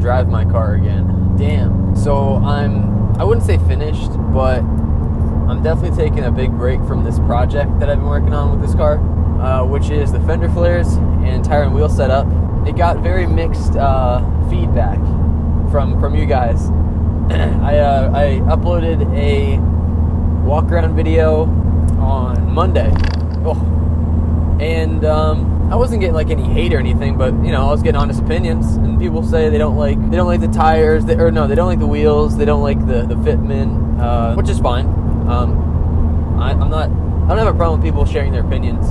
drive my car again. Damn. So I wouldn't say finished, but I'm definitely taking a big break from this project that I've been working on with this car, which is the fender flares and tire and wheel setup. It got very mixed feedback from you guys. I uploaded a walk around video on Monday. And I wasn't getting like any hate or anything, but you know, I was getting honest opinions, and people say they don't like the tires, they don't like the wheels, they don't like the fitment, which is fine. I don't have a problem with people sharing their opinions.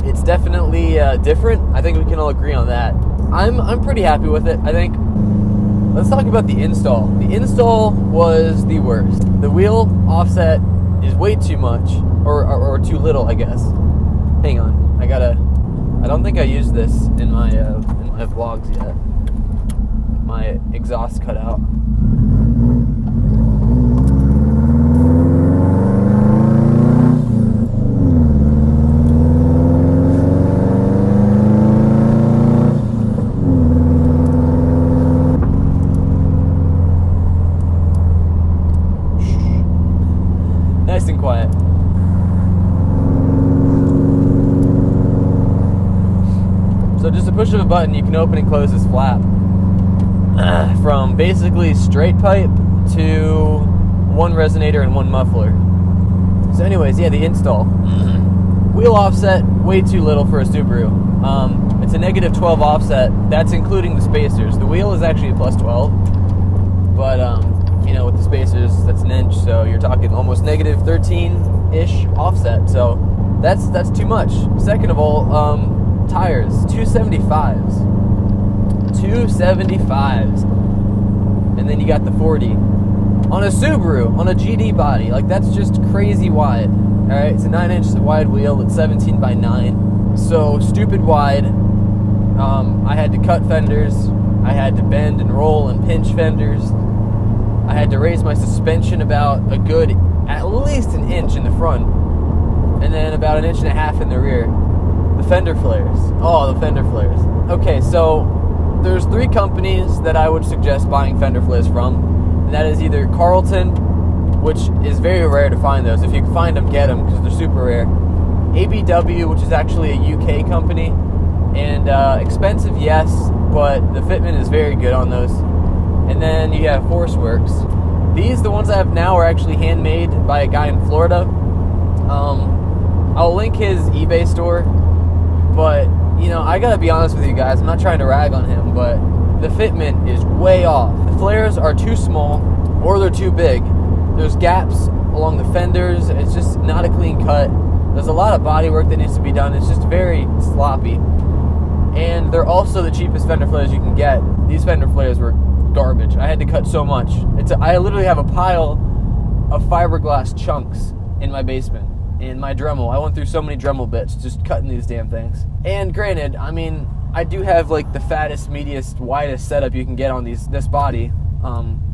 It's definitely different. I think we can all agree on that. I'm pretty happy with it. I think. Let's talk about the install. The install was the worst. The wheel offset is way too much, or too little, I guess. Hang on, I don't think I used this in my vlogs yet. My exhaust cut out. Nice and quiet. So just a push of a button, you can open and close this flap. From basically straight pipe to one resonator and one muffler. So anyways, yeah, the install. Wheel offset, way too little for a Subaru. It's a negative 12 offset. That's including the spacers. The wheel is actually a plus 12. But, you know, with the spacers, that's an inch. So you're talking almost negative 13-ish offset. So that's too much. Second of all, tires, 275s. 275s. And then you got the 40. On a Subaru, on a GD body, like that's just crazy wide. Alright, it's a 9-inch wide wheel, it's 17 by 9. So stupid wide. I had to cut fenders. I had to bend and roll and pinch fenders. I had to raise my suspension about a good, at least an inch in the front. And then about an inch and a half in the rear. The fender flares. Oh, the fender flares. Okay, so there's 3 companies that I would suggest buying fender flares from. And that is either Carlton, which is very rare to find those. If you can find them, get them, because they're super rare. ABW, which is actually a UK company. And expensive, yes, but the fitment is very good on those. And then you have Coachworks. These, the ones I have now, are actually handmade by a guy in Florida. I'll link his eBay store. But, you know, I gotta be honest with you guys, I'm not trying to rag on him, but the fitment is way off. The flares are too small, or they're too big. There's gaps along the fenders, it's just not a clean cut. There's a lot of body work that needs to be done, it's just very sloppy. And they're also the cheapest fender flares you can get. These fender flares were garbage. I had to cut so much. I literally have a pile of fiberglass chunks in my basement. In my Dremel, I went through so many Dremel bits just cutting these damn things. And granted, I mean, I do have like the fattest, meatiest, widest setup you can get on this body,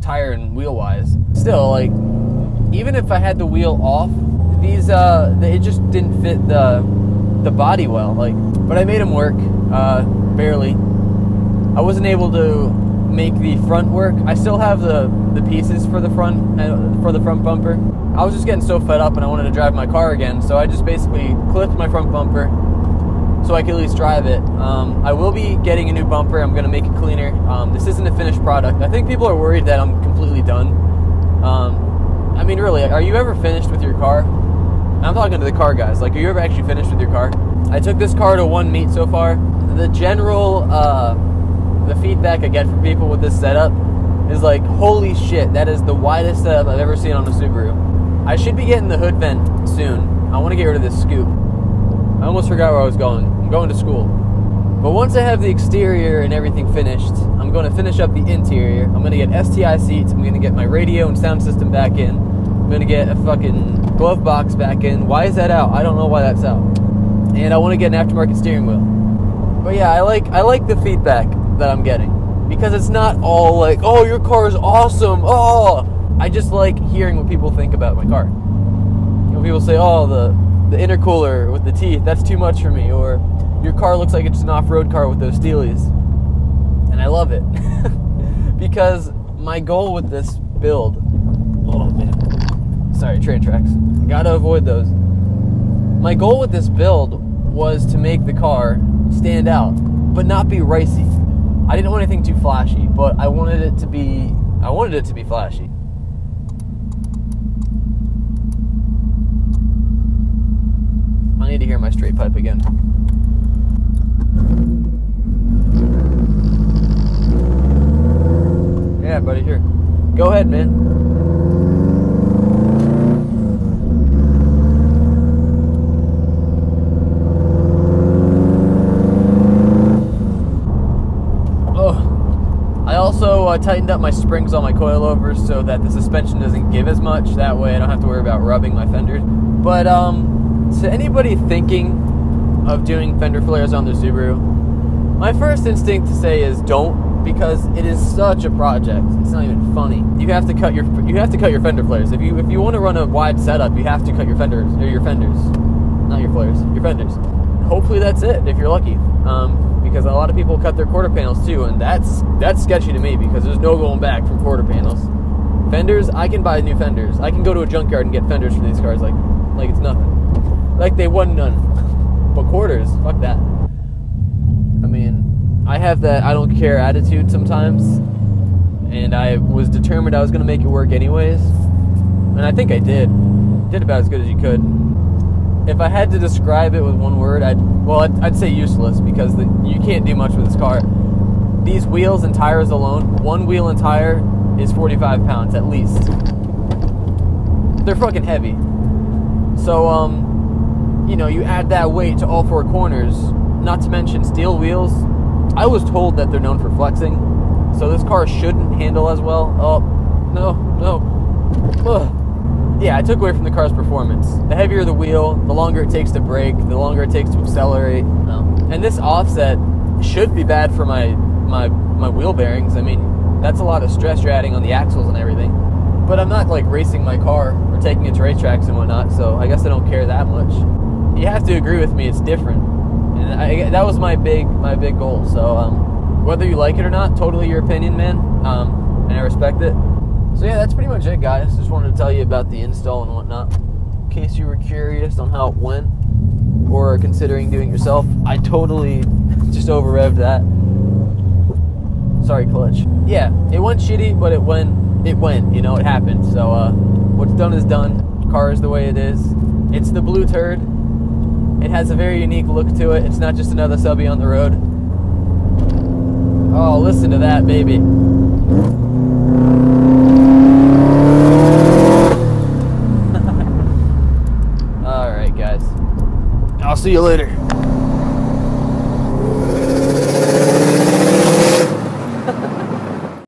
tire and wheel wise. Still, like, even if I had the wheel off, these it just didn't fit the body well. Like, but I made them work, barely. I wasn't able to make the front work. I still have the pieces for the front bumper. I was just getting so fed up and I wanted to drive my car again, so I just basically clipped my front bumper so I could at least drive it. I will be getting a new bumper. I'm going to make it cleaner. This isn't a finished product. I think people are worried that I'm completely done. I mean, really, are you ever finished with your car? I'm talking to the car guys. Like, are you ever actually finished with your car? I took this car to 1 meet so far. The general the feedback I get from people with this setup is like, holy shit, that is the widest setup I've ever seen on a Subaru. I should be getting the hood vent soon. I want to get rid of this scoop. I almost forgot where I was going. I'm going to school. But once I have the exterior and everything finished, I'm going to finish up the interior. I'm going to get STi seats. I'm going to get my radio and sound system back in. I'm going to get a fucking glove box back in. Why is that out? I don't know why that's out. And I want to get an aftermarket steering wheel. But yeah, I like the feedback that I'm getting. Because it's not all like, oh, your car is awesome. Oh, I just like hearing what people think about my car. You know, people say, oh, the intercooler with the teeth, that's too much for me. Or your car looks like it's an off-road car with those steelies. And I love it. because my goal with this build, oh man, sorry, train tracks, gotta avoid those. My goal with this build was to make the car stand out, but not be ricey. I didn't want anything too flashy, but I wanted it to be flashy. I need to hear my straight pipe again. Yeah, buddy, here. Go ahead, man. Oh, I also tightened up my springs on my coilovers so that the suspension doesn't give as much. That way I don't have to worry about rubbing my fenders. But, to anybody thinking of doing fender flares on their Subaru, my first instinct to say is don't, because it is such a project. It's not even funny. You have to cut your fender flares. If you want to run a wide setup, you have to cut your fenders, not your flares, your fenders. Hopefully that's it if you're lucky, because a lot of people cut their quarter panels too, and that's sketchy to me because there's no going back from quarter panels. Fenders, I can buy new fenders. I can go to a junkyard and get fenders for these cars like it's nothing. Like they wasn't none. But quarters, fuck that. I mean, I have that I don't care attitude sometimes, and I was determined I was going to make it work anyways, and I think I did. Did about as good as you could. If I had to describe it with one word, I'd say useless, because you can't do much with this car. These wheels and tires alone, one wheel and tire is 45 pounds at least. They're fucking heavy. So, you know, you add that weight to all four corners, not to mention steel wheels. I was told that they're known for flexing, so this car shouldn't handle as well. Oh, no. Ugh. Yeah, I took away from the car's performance. The heavier the wheel, the longer it takes to brake, the longer it takes to accelerate. And this offset should be bad for my wheel bearings. I mean, that's a lot of stress you're adding on the axles and everything. But I'm not like racing my car or taking it to racetracks and whatnot, so I guess I don't care that much. You have to agree with me, it's different. And that was my big goal. So whether you like it or not, totally your opinion, man. And I respect it. So yeah, that's pretty much it, guys. Just wanted to tell you about the install and whatnot, in case you were curious on how it went or considering doing it yourself. I totally just over-revved that. Sorry, clutch. Yeah, it went shitty, but it went, you know, it happened. So what's done is done. Car is the way it is. It's the blue turd. It has a very unique look to it. It's not just another Subie on the road. Oh, listen to that, baby. Alright, guys. I'll see you later.